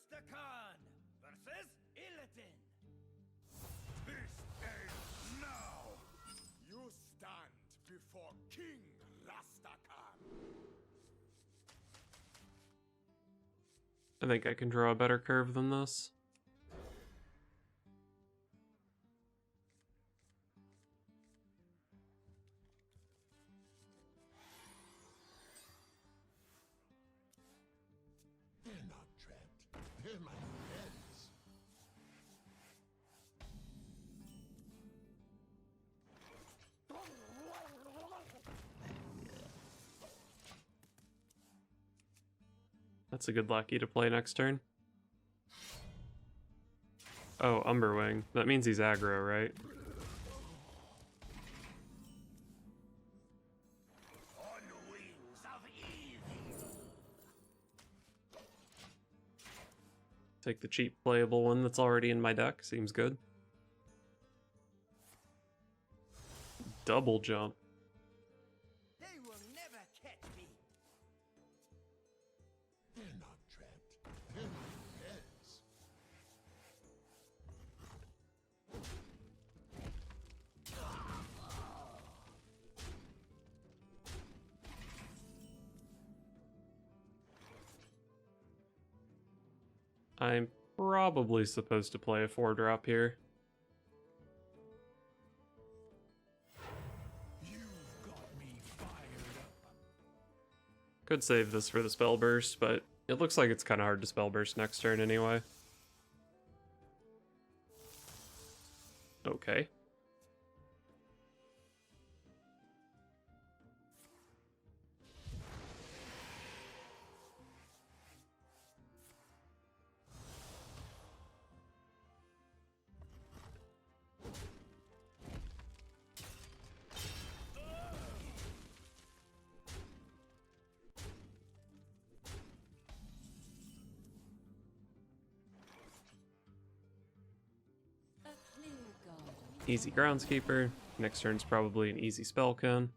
Rastakan versus Illidan. This ends now. You stand before King Rastakan. I think I can draw a better curve than this. They're not trapped. They're my friends. That's a good lackey to play next turn. Oh, Umberwing. That means he's aggro, right? On wings of evil. Take the cheap playable one that's already in my deck. Seems good. Double jump. They will never catch me. They're not trapped. They're my friends. I'm probably supposed to play a 4-drop here. You've got me fired up. Could save this for the spell burst, but it looks like it's kind of hard to spell burst next turn anyway. Okay. Easy groundskeeper. Next turn's probably an easy spellcon.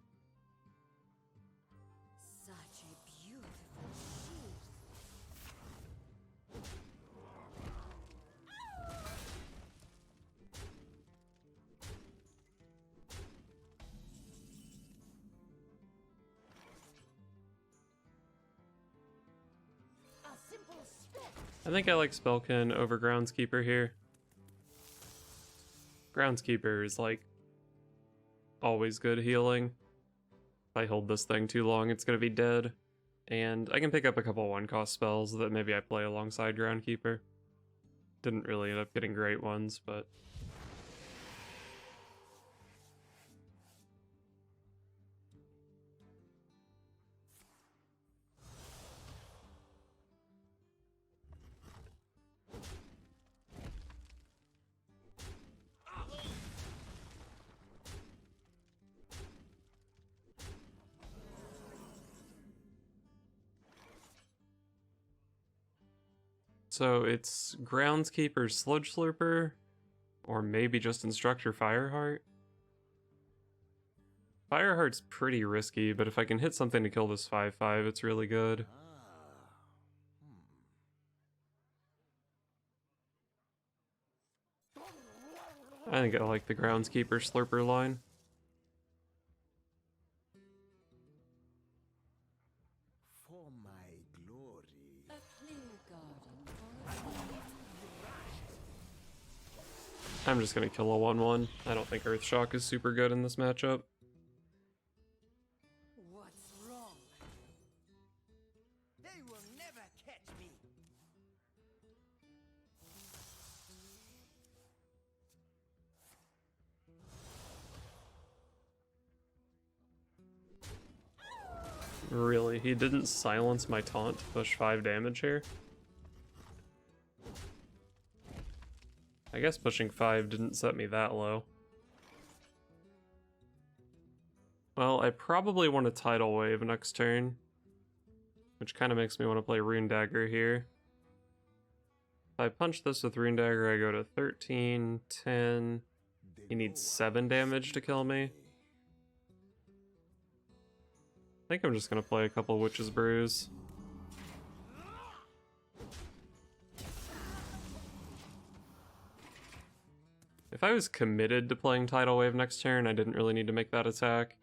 Such a beautiful sheep. A simple step. I think I like spellcon over groundskeeper here. Groundskeeper is like always good healing. If I hold this thing too long, it's gonna be dead. And I can pick up a couple 1-cost spells that maybe I play alongside Groundkeeper. Didn't really end up getting great ones, but... So it's Groundskeeper Sludge Slurper, or maybe just Instructor Fireheart. Fireheart's pretty risky, but if I can hit something to kill this 5/5, it's really good. I think I like the Groundskeeper Slurper line. For my glory. A clear garden for a I'm just gonna kill a 1/1. I don't think Earthshock is super good in this matchup. What's wrong? They will never catch me. Really, he didn't silence my taunt to push 5 damage here? I guess pushing 5 didn't set me that low. Well, I probably want a Tidal Wave next turn, which kind of makes me want to play Rune Dagger here. If I punch this with Rune Dagger, I go to 13, 10. He needs 7 damage to kill me. I think I'm just gonna play a couple Witch's Brews. If I was committed to playing Tidal Wave next turn, I didn't really need to make that attack.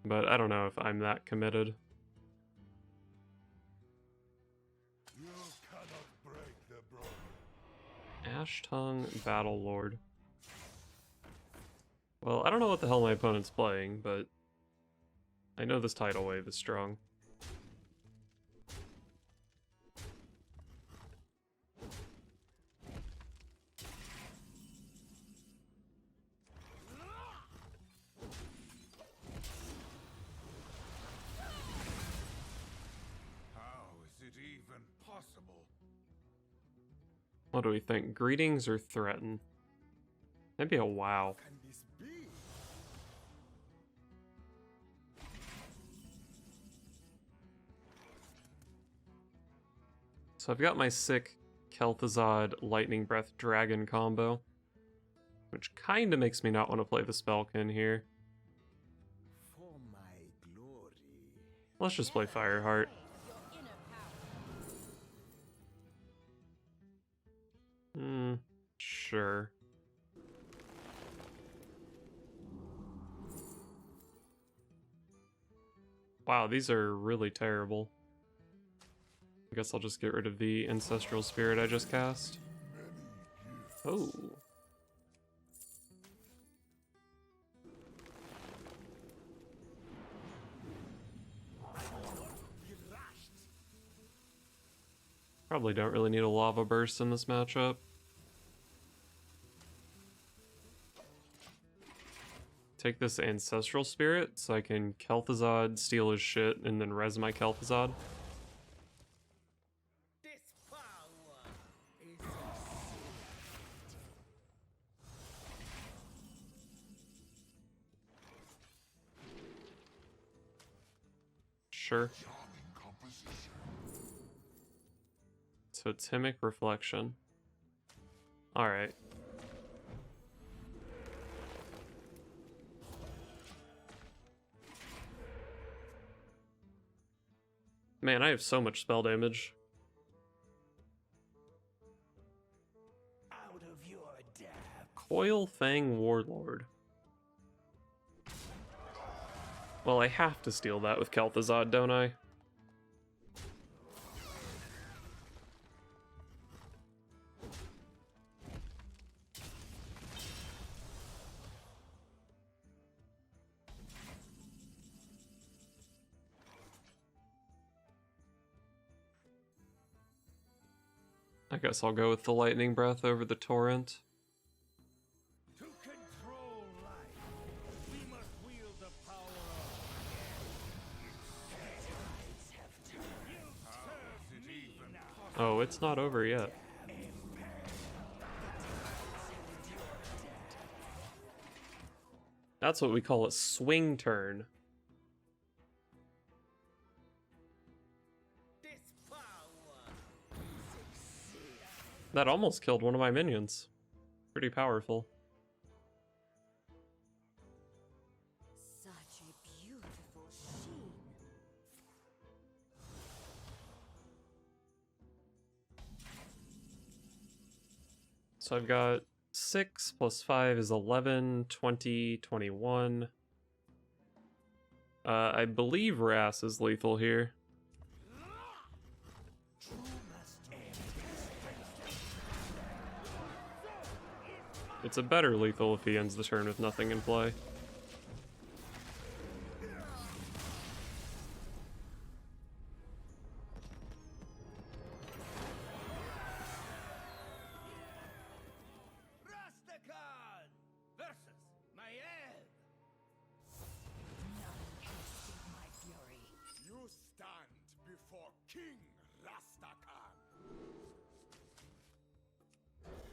But I don't know if I'm that committed. You cannot break the broken. Ash Tongue Battle Lord. Well, I don't know what the hell my opponent's playing, but I know this Tidal Wave is strong. How is it even possible? What do we think? Greetings or Threaten? Maybe a wow. Can this be? So I've got my sick Kel'Thuzad Lightning Breath Dragon combo, which kind of makes me not want to play the Spellkin here. For my glory. Let's just play Fireheart. Your inner power. Sure. Wow, these are really terrible. I guess I'll just get rid of the Ancestral Spirit I just cast. Oh. Probably don't really need a Lava Burst in this matchup. Take this Ancestral Spirit so I can Kel'Thuzad, steal his shit, and then res my Kel'Thuzad. This power is Sure. charming composition. Totemic Reflection. Alright. Man, I have so much spell damage. Out of your depth. Coil Fang Warlord. Well, I have to steal that with Kel'Thuzad, don't I? I guess I'll go with the Lightning Breath over the Torrent. To control life, we must wield the power of Oh, it's not over yet. That's what we call a swing turn. this power. That almost killed one of my minions. Pretty powerful. Such a beautiful sheen. So I've got 6 plus 5 is 11, 20, 21. I believe Wrath is lethal here. It's a better lethal if he ends the turn with nothing in play. Rastakan versus Maiev. None can escape my fury. You stand before King Rastakan.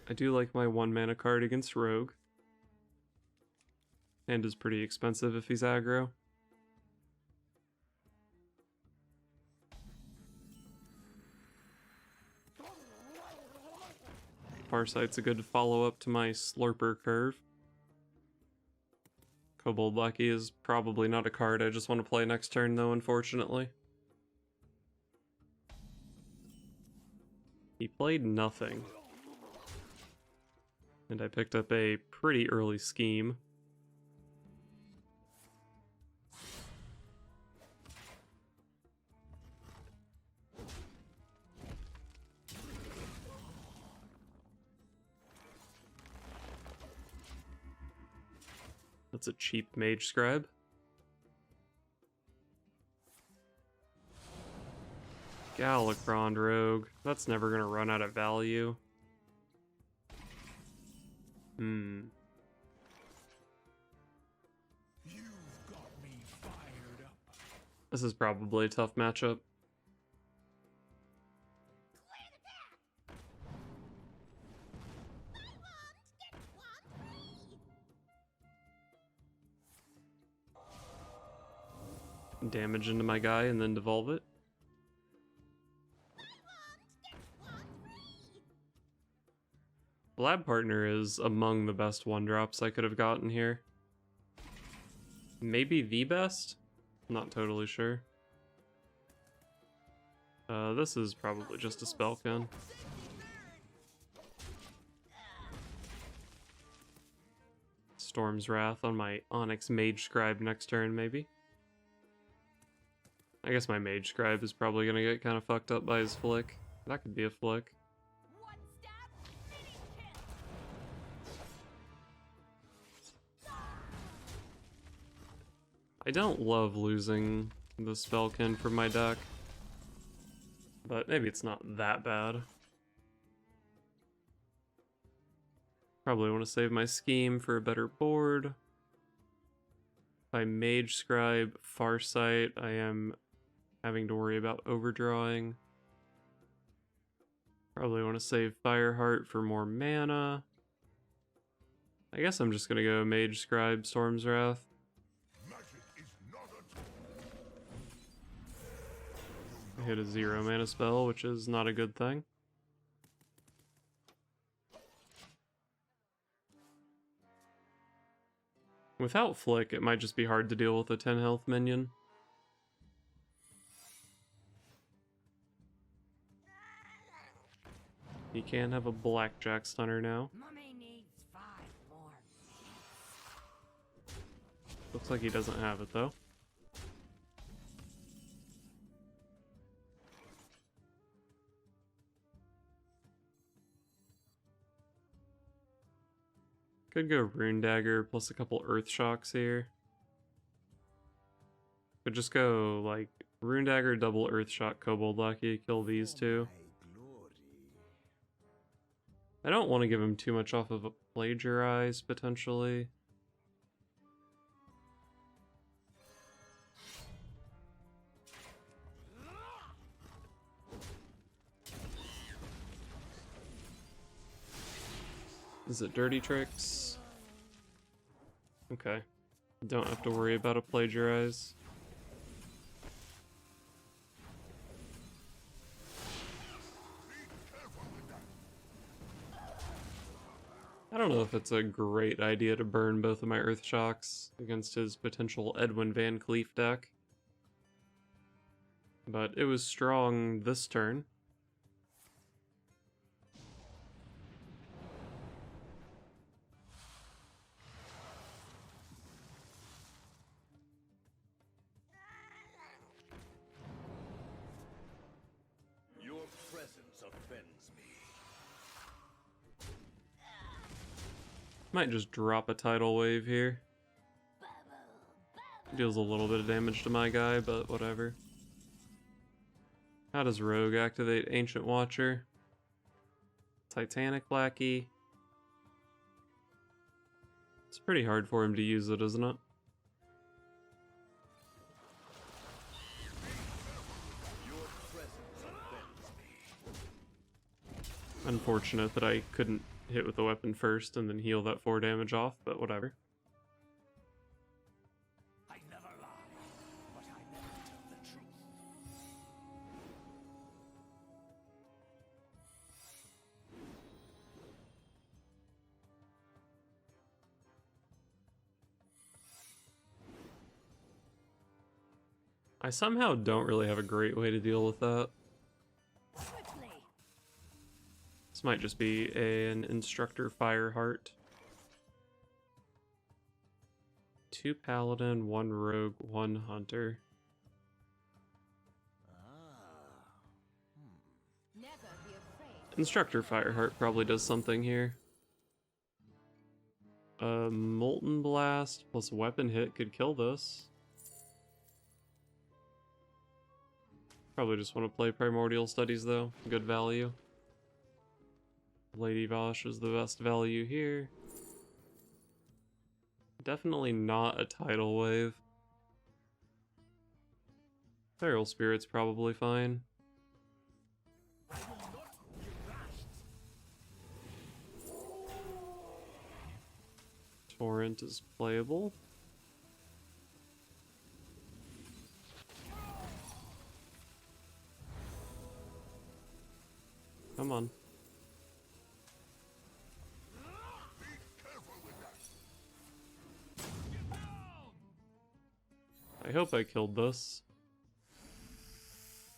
I do like my 1-mana card against Rogue. And is pretty expensive if he's aggro. Farsight's a good follow-up to my Slurper curve. Kobold Lucky is probably not a card I just want to play next turn though, unfortunately. He played nothing. And I picked up a pretty early scheme. That's a cheap mage scribe. Galakrond Rogue. That's never gonna run out of value. You've got me fired up. This is probably a tough matchup. Damage into my guy and then devolve it. Lab Partner is among the best 1-drops I could have gotten here. Maybe the best? Not totally sure. This is probably just a spellkin. Storm's Wrath on my Onyx Mage Scribe next turn, maybe. I guess my Mage Scribe is probably gonna get kind of fucked up by his flick. That could be a flick. I don't love losing the spellkin from my deck, but maybe it's not that bad. Probably want to save my scheme for a better board. If I Mage Scribe Farsight, I am having to worry about overdrawing. Probably want to save Fireheart for more mana. I guess I'm just gonna go Mage Scribe Storm's Wrath. I hit a 0 mana spell, which is not a good thing. Without Flick, it might just be hard to deal with a 10 health minion. He can have a Blackjack Stunner now. Mummy needs 5 more. Looks like he doesn't have it though. Could go Rune Dagger plus a couple Earth Shocks here. Could just go like Rune Dagger, double Earth Shock, Kobold Lackey, kill these two. I don't want to give him too much off of a Plagiarize, potentially. Is it Dirty Tricks? Okay. Don't have to worry about a Plagiarize. I don't know if it's a great idea to burn both of my Earth Shocks against his potential Edwin Van Cleef deck. But it was strong this turn. Your presence offends me. Might just drop a Tidal Wave here. Deals a little bit of damage to my guy, but whatever. How does Rogue activate Ancient Watcher? Titanic Lackey. It's pretty hard for him to use it, isn't it? Your presence offends me. Unfortunate that I couldn't hit with the weapon first and then heal that 4 damage off, but whatever. I never lie, but I never tell the truth. I somehow don't really have a great way to deal with that. Quickly. This might just be an Instructor Fireheart. 2 Paladin, 1 Rogue, 1 Hunter. Never be afraid. Instructor Fireheart probably does something here. Molten Blast plus Weapon Hit could kill this. Probably just want to play Primordial Studies though. Good value. Lady Vosh is the best value here. Definitely not a tidal wave. Feral Spirit's probably fine. Torrent is playable. Come on. I hope I killed this.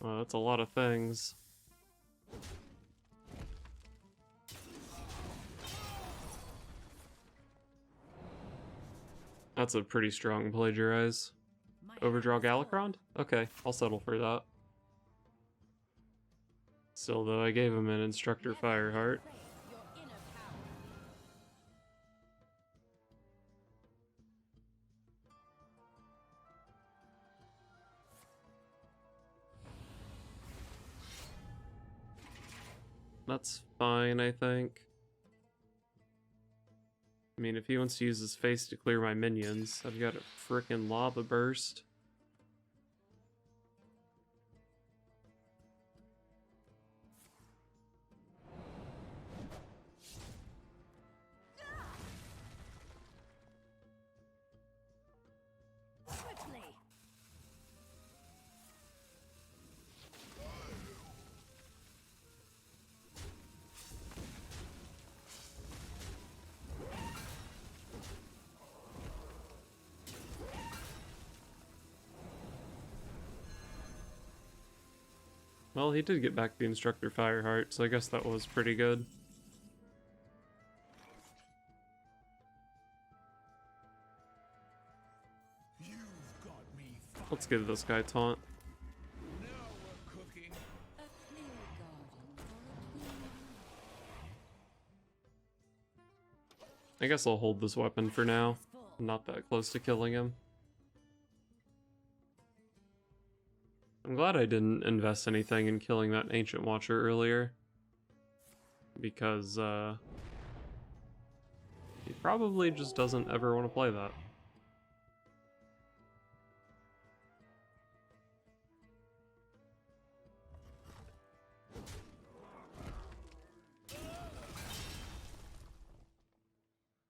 Oh, that's a lot of things. That's a pretty strong plagiarize. Overdraw Galakrond? Okay, I'll settle for that. Still though, I gave him an Instructor Fireheart. That's fine, I think. I mean, if he wants to use his face to clear my minions, I've got a frickin' Lava Burst. Quickly. Well, he did get back the Instructor Fireheart, so I guess that was pretty good. You've got me Let's give this guy taunt. now we're cooking. A clear garden for a clean I guess I'll hold this weapon for now. I'm not that close to killing him. I'm glad I didn't invest anything in killing that Ancient Watcher earlier. Because, he probably just doesn't ever want to play that.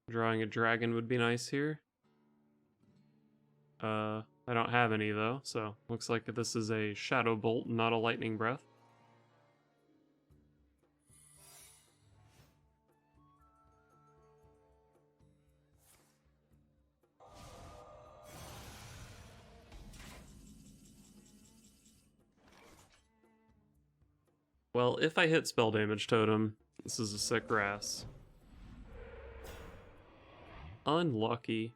Drawing a dragon would be nice here. I don't have any though, so looks like this is a Shadow Bolt, not a Lightning Breath. Well, if I hit Spell Damage Totem, this is a sick Wrass. Unlucky.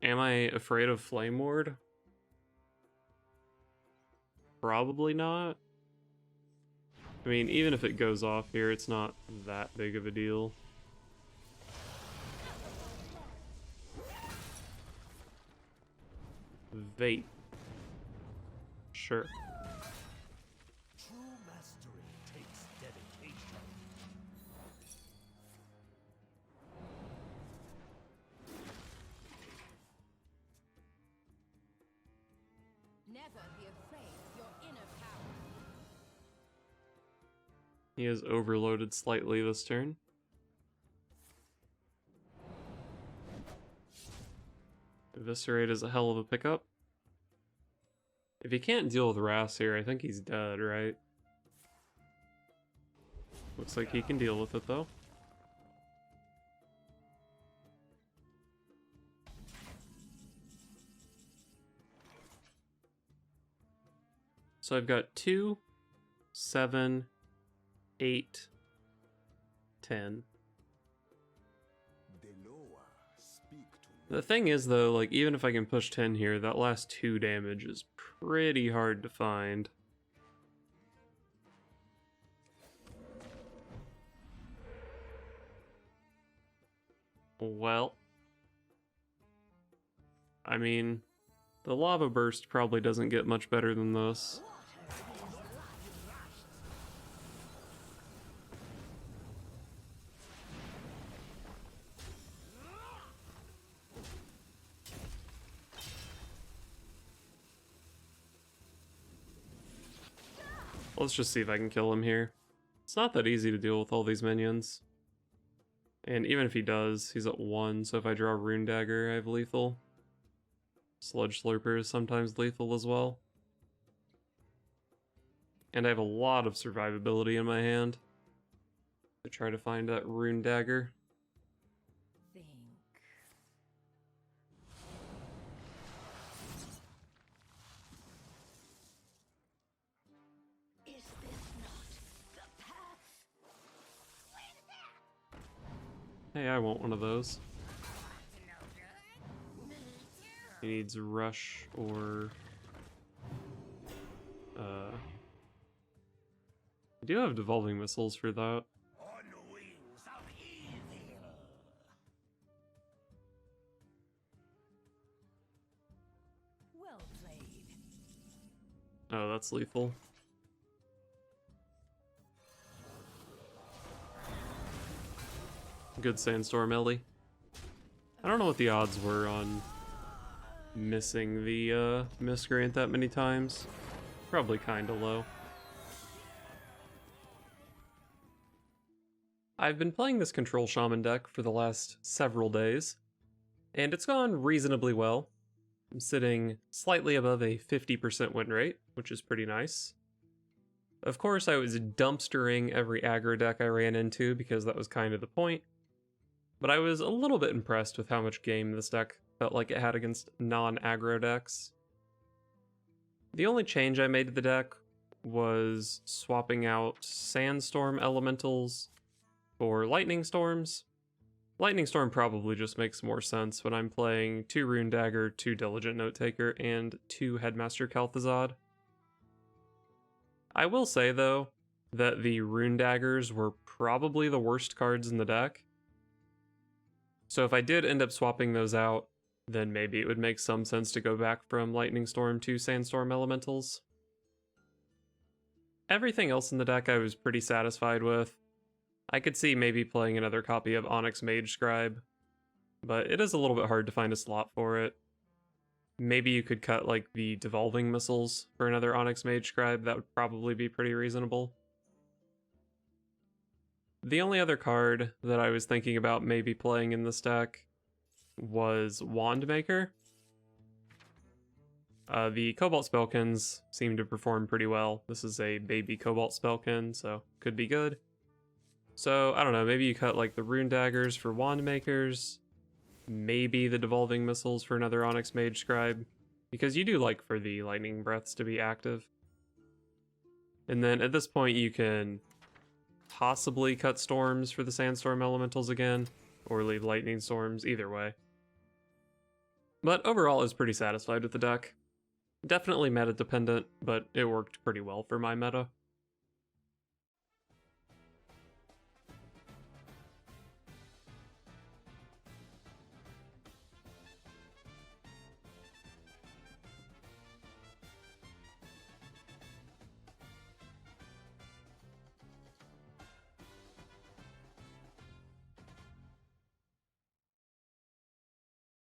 Am I afraid of Flame Ward? Probably not. I mean, even if it goes off here, it's not that big of a deal. Vape. Sure. True mastery takes dedication. Never be afraid of your inner power. He has overloaded slightly this turn. Eviscerate is a hell of a pickup. If he can't deal with Wrass here, I think he's dead, right? Looks like he can deal with it, though. So I've got 2, 7, 8, 10. The thing is though, like even if I can push 10 here, that last 2 damage is pretty hard to find. Well, I mean, the lava burst probably doesn't get much better than this. Let's just see if I can kill him here. It's not that easy to deal with all these minions. And even if he does, he's at 1, so if I draw Rune Dagger, I have lethal. Sludge Slurper is sometimes lethal as well. And I have a lot of survivability in my hand to try to find that Rune Dagger. Think. Is this not the path? Hey, I want one of those. He needs Rush or... I do have Devolving Missiles for that. On wings of evil. Well played. Oh, that's lethal. Good Sandstorm, Ellie. I don't know what the odds were on missing the Miscreant that many times. Probably kinda low. I've been playing this Control Shaman deck for the last several days, and it's gone reasonably well. I'm sitting slightly above a 50% win rate, which is pretty nice. Of course, I was dumpstering every aggro deck I ran into because that was kind of the point, but I was a little bit impressed with how much game this deck felt like it had against non-aggro decks. The only change I made to the deck was swapping out Sandstorm Elementals for Lightning Storms. Lightning Storm probably just makes more sense when I'm playing 2 Rune Dagger, 2 Diligent Note Taker, and 2 Headmaster Kel'Thuzad. I will say though, that the Rune Daggers were probably the worst cards in the deck. So if I did end up swapping those out, then maybe it would make some sense to go back from Lightning Storm to Sandstorm Elementals. Everything else in the deck I was pretty satisfied with. I could see maybe playing another copy of Onyx Mage Scribe, but it is a little bit hard to find a slot for it. Maybe you could cut like the Devolving Missiles for another Onyx Mage Scribe, that would probably be pretty reasonable. The only other card that I was thinking about maybe playing in this deck was Wandmaker. The Cobalt Spellkins seem to perform pretty well. This is a baby Cobalt Spellkin, so could be good. So, I don't know, maybe you cut like the Rune Daggers for Wandmakers, maybe the Devolving Missiles for another Onyx Mage Scribe, because you do like for the Lightning Breaths to be active. And then at this point you can possibly cut Storms for the Sandstorm Elementals again, or leave Lightning Storms, either way. But overall I was pretty satisfied with the deck. Definitely meta dependent, but it worked pretty well for my meta.